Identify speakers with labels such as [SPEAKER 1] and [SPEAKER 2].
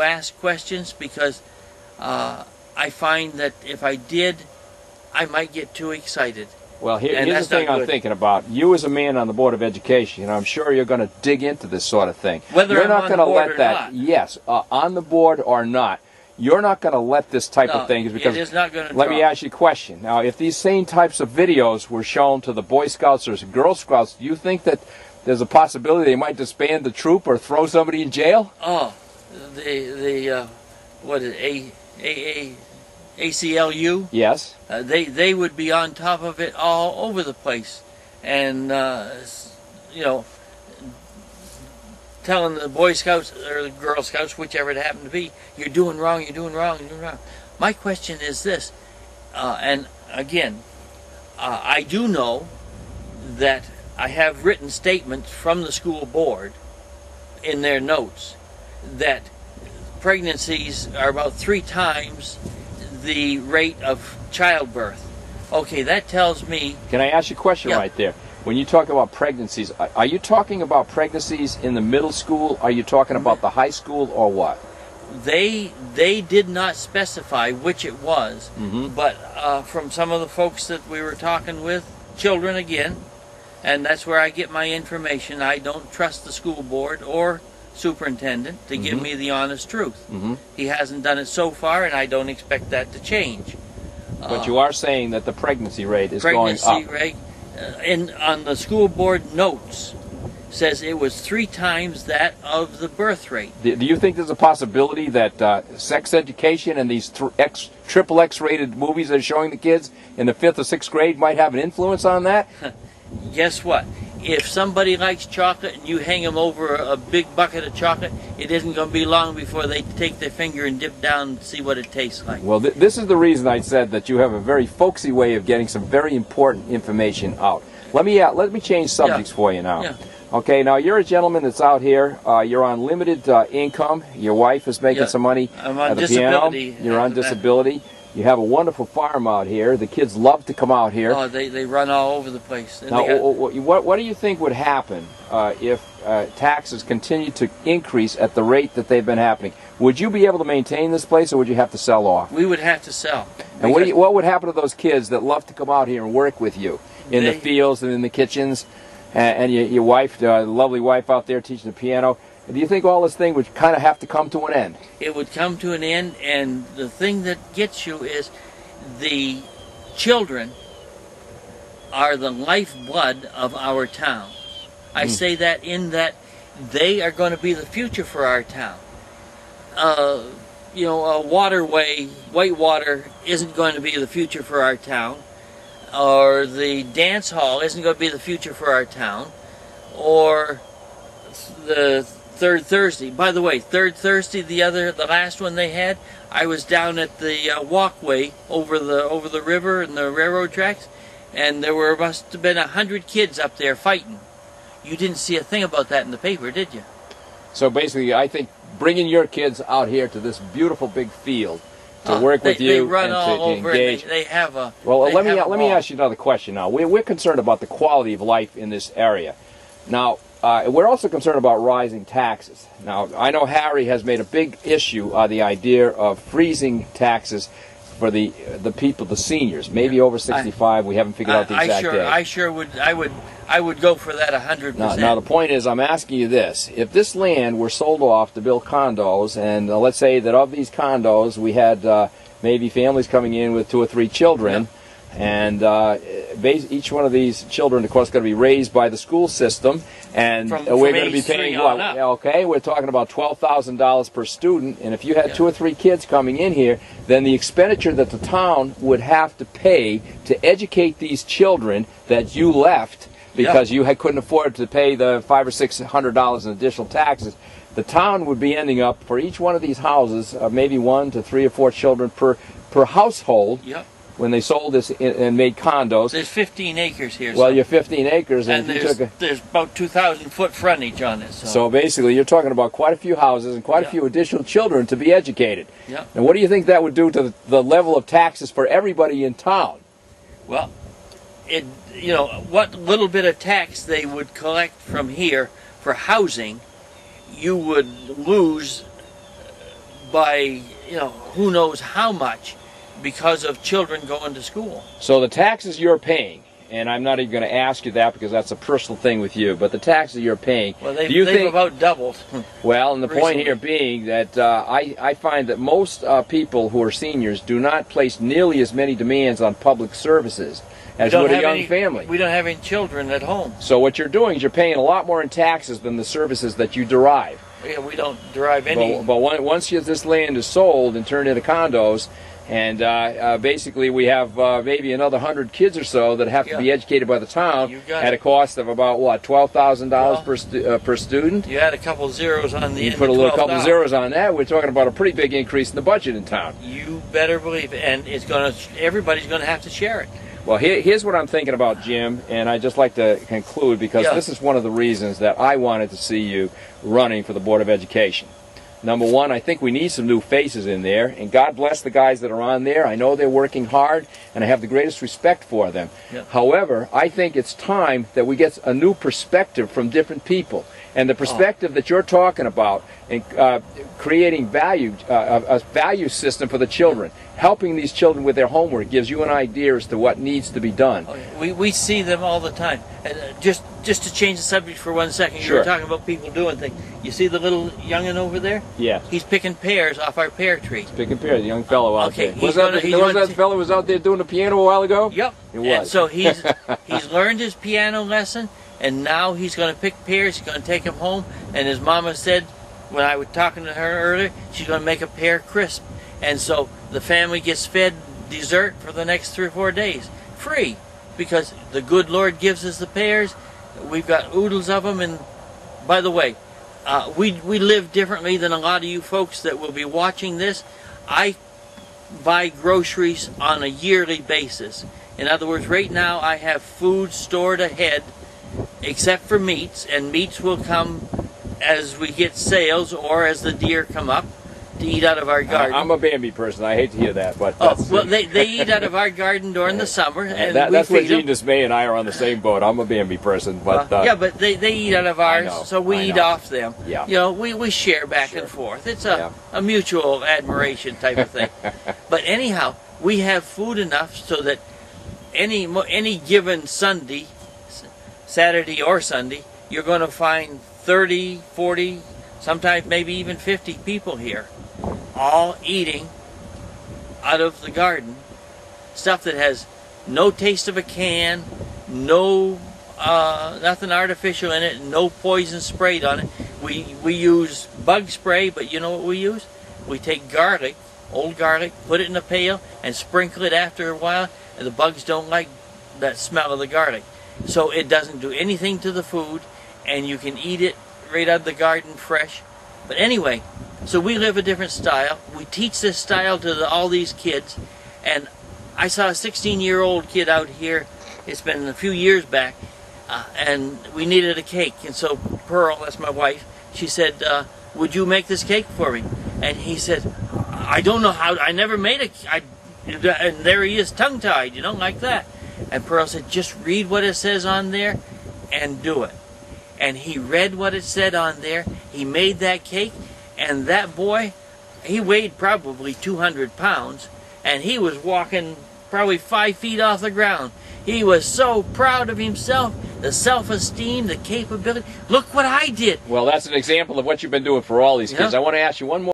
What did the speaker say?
[SPEAKER 1] ask questions because I find that if I did, I might get too excited.
[SPEAKER 2] Well, here's the thing I'm thinking about. You as a man on the Board of Education, I'm sure you're going to dig into this sort of thing.
[SPEAKER 1] Whether
[SPEAKER 2] you're
[SPEAKER 1] I'm
[SPEAKER 2] not
[SPEAKER 1] on
[SPEAKER 2] going
[SPEAKER 1] the
[SPEAKER 2] to
[SPEAKER 1] board
[SPEAKER 2] let
[SPEAKER 1] or
[SPEAKER 2] that.
[SPEAKER 1] not.
[SPEAKER 2] Yes, on the board or not, you're not going to let this type of thing. Because
[SPEAKER 1] it is not going to.
[SPEAKER 2] Let me ask you a question. Now, if these same types of videos were shown to the Boy Scouts or Girl Scouts, do you think that there's a possibility they might disband the troop or throw somebody in jail?
[SPEAKER 1] Oh, what is it? ACLU?
[SPEAKER 2] Yes.
[SPEAKER 1] They would be on top of it all over the place, and you know, telling the Boy Scouts or the Girl Scouts, whichever it happened to be, you're doing wrong, you're doing wrong, you're doing wrong. My question is this, and again, I do know that I have written statements from the school board in their notes that pregnancies are about 3 times the rate of childbirth. Okay, that tells me...
[SPEAKER 2] Can I ask you a question right there? When you talk about pregnancies, are you talking about pregnancies in the middle school? Are you talking about the high school or what?
[SPEAKER 1] They did not specify which it was, but from some of the folks that we were talking with, children again, and that's where I get my information. I don't trust the school board or superintendent to give me the honest truth. He hasn't done it so far, and I don't expect that to change.
[SPEAKER 2] But you are saying that the pregnancy rate is going up.
[SPEAKER 1] Pregnancy rate, on the school board notes, says it was 3 times that of the birth rate.
[SPEAKER 2] Do you think there's a possibility that sex education and these triple X rated movies they're showing the kids in the 5th or 6th grade might have an influence on that?
[SPEAKER 1] Guess what? If somebody likes chocolate and you hang them over a big bucket of chocolate, it isn't going to be long before they take their finger and dip down and see what it tastes like.
[SPEAKER 2] Well, this is the reason I said that you have a very folksy way of getting some very important information out. Let me change subjects for you now.
[SPEAKER 1] Yeah.
[SPEAKER 2] Okay, now you're a gentleman that's out here. You're on limited income. Your wife is making some money
[SPEAKER 1] I'm on
[SPEAKER 2] at the
[SPEAKER 1] disability.
[SPEAKER 2] piano. You're on disability. You have a wonderful farm out here. The kids love to come out here.
[SPEAKER 1] Oh, they run all over the place. And
[SPEAKER 2] now, what do you think would happen if taxes continue to increase at the rate that they've been happening? Would you be able to maintain this place, or would you have to sell off?
[SPEAKER 1] We would have to sell.
[SPEAKER 2] And what would happen to those kids that love to come out here and work with you in the fields and in the kitchens, and your wife, the lovely wife out there teaching the piano? Do you think all this thing would kind of have to come to an end? It
[SPEAKER 1] would come to an end, and the thing that gets you is the children are the lifeblood of our town. I say that in that they are going to be the future for our town. You know, a waterway, Whitewater, isn't going to be the future for our town, or the dance hall isn't going to be the future for our town, or the Third Thursday. By the way, Third Thursday, the last one they had, I was down at the walkway over the river and the railroad tracks, and there must have been 100 kids up there fighting. You didn't see a thing about that in the paper, did you?
[SPEAKER 2] So basically, I think bringing your kids out here to this beautiful big field to work with you
[SPEAKER 1] run
[SPEAKER 2] and
[SPEAKER 1] all
[SPEAKER 2] to
[SPEAKER 1] over
[SPEAKER 2] engage.
[SPEAKER 1] They have a.
[SPEAKER 2] Well, let me ask you another question now. We're concerned about the quality of life in this area. Now, we're also concerned about rising taxes. Now, I know Harry has made a big issue of the idea of freezing taxes for the people, the seniors, maybe over 65. We haven't figured out the exact age.
[SPEAKER 1] I would go for that 100%.
[SPEAKER 2] Now, the point is, I'm asking you this: if this land were sold off to build condos, and let's say that of these condos we had maybe families coming in with 2 or 3 children. And each one of these children, of course, going to be raised by the school system, and we're going to be paying what? Okay, we're talking about $12,000 per student, and if you had 2 or 3 kids coming in here, then the expenditure that the town would have to pay to educate these children that you left because you couldn't afford to pay the $500 or $600 in additional taxes. The town would be ending up for each one of these houses, maybe 1 to 3 or 4 children per household. When they sold this and made condos.
[SPEAKER 1] There's 15 acres here.
[SPEAKER 2] Well, you're 15 acres.
[SPEAKER 1] And there's about 2,000 foot frontage on it.
[SPEAKER 2] So basically, you're talking about quite a few houses and quite a few additional children to be educated. And what do you think that would do to the level of taxes for everybody in town?
[SPEAKER 1] Well, what little bit of tax they would collect from here for housing, you would lose by, you know, who knows how much because of children going to school.
[SPEAKER 2] So the taxes you're paying, and I'm not even going to ask you that because that's a personal thing with you, but the taxes you're paying,
[SPEAKER 1] well, they've,
[SPEAKER 2] do you
[SPEAKER 1] they've
[SPEAKER 2] think,
[SPEAKER 1] about doubled.
[SPEAKER 2] well, and the point
[SPEAKER 1] recently.
[SPEAKER 2] here being that I find that most people who are seniors do not place nearly as many demands on public services as would a young family.
[SPEAKER 1] We don't have any children at home.
[SPEAKER 2] So what you're doing is you're paying a lot more in taxes than the services that you derive.
[SPEAKER 1] Yeah, we don't derive any.
[SPEAKER 2] But once this land is sold and turned into condos, and basically we have maybe another 100 kids or so that have to be educated by the town at a cost of about, what, $12,000 per student?
[SPEAKER 1] You add a couple zeros on the
[SPEAKER 2] You
[SPEAKER 1] end
[SPEAKER 2] put a
[SPEAKER 1] of
[SPEAKER 2] little couple
[SPEAKER 1] $12.
[SPEAKER 2] zeros on that, we're talking about a pretty big increase in the budget in town.
[SPEAKER 1] You better believe it, and it's going to. Everybody's going to have to share it.
[SPEAKER 2] Well, here's what I'm thinking about, Jim, and I'd just like to conclude because this is one of the reasons that I wanted to see you running for the Board of Education. Number one, I think we need some new faces in there, and God bless the guys that are on there. I know they're working hard, and I have the greatest respect for them.
[SPEAKER 1] Yep.
[SPEAKER 2] However, I think it's time that we get a new perspective from different people. And the perspective that you're talking about in creating value, a value system for the children, helping these children with their homework gives you an idea as to what needs to be done.
[SPEAKER 1] We see them all the time. And just to change the subject for 1 second, you were talking about people doing things. You see the little youngin over there?
[SPEAKER 2] Yeah.
[SPEAKER 1] He's picking pears off our pear tree.
[SPEAKER 2] He's picking pears, the young fellow out there. Was that
[SPEAKER 1] that
[SPEAKER 2] fellow who was out there doing the piano a while ago?
[SPEAKER 1] Yep.
[SPEAKER 2] It was.
[SPEAKER 1] And so he's learned his piano lesson, and now he's going to pick pears. He's going to take them home. And his mama said, when I was talking to her earlier, she's going to make a pear crisp. And so the family gets fed dessert for the next 3 or 4 days, free, because the good Lord gives us the pears. We've got oodles of them. And by the way, we live differently than a lot of you folks that will be watching this. I buy groceries on a yearly basis. In other words, right now I have food stored ahead, except for meats, and meats will come as we get sales or as the deer come up to eat out of our garden.
[SPEAKER 2] I'm a Bambi person. I hate to hear that, but
[SPEAKER 1] well, they eat out of our garden during the summer, and
[SPEAKER 2] that's
[SPEAKER 1] we
[SPEAKER 2] what
[SPEAKER 1] feed
[SPEAKER 2] Gene
[SPEAKER 1] them.
[SPEAKER 2] Dismay and I are on the same boat. I'm a Bambi person, but
[SPEAKER 1] yeah, but they eat out of ours, so we eat off them.
[SPEAKER 2] Yeah.
[SPEAKER 1] You know, we share back and forth. It's a mutual admiration type of thing. But anyhow, we have food enough so that any given Sunday, Saturday or Sunday, you're going to find 30, 40, sometimes maybe even 50 people here, all eating out of the garden, stuff that has no taste of a can, no nothing artificial in it, no poison sprayed on it. We use bug spray, but you know what we use? We take garlic, old garlic, put it in a pail, and sprinkle it after a while, and the bugs don't like that smell of the garlic. So it doesn't do anything to the food, and you can eat it right out of the garden fresh. But anyway, so we live a different style. We teach this style to all these kids, and I saw a 16-year-old kid out here. It's been a few years back, and we needed a cake. And so Pearl, that's my wife, she said, would you make this cake for me? And he said, I don't know how, I never made a, and there he is tongue-tied, you know, like that. And Pearl said, just read what it says on there and do it. And he read what it said on there. He made that cake, and that boy, he weighed probably 200 pounds, and he was walking probably 5 feet off the ground. He was so proud of himself, the self-esteem, the capability. Look what I did.
[SPEAKER 2] Well, that's an example of what you've been doing for all these kids. I want to ask you one more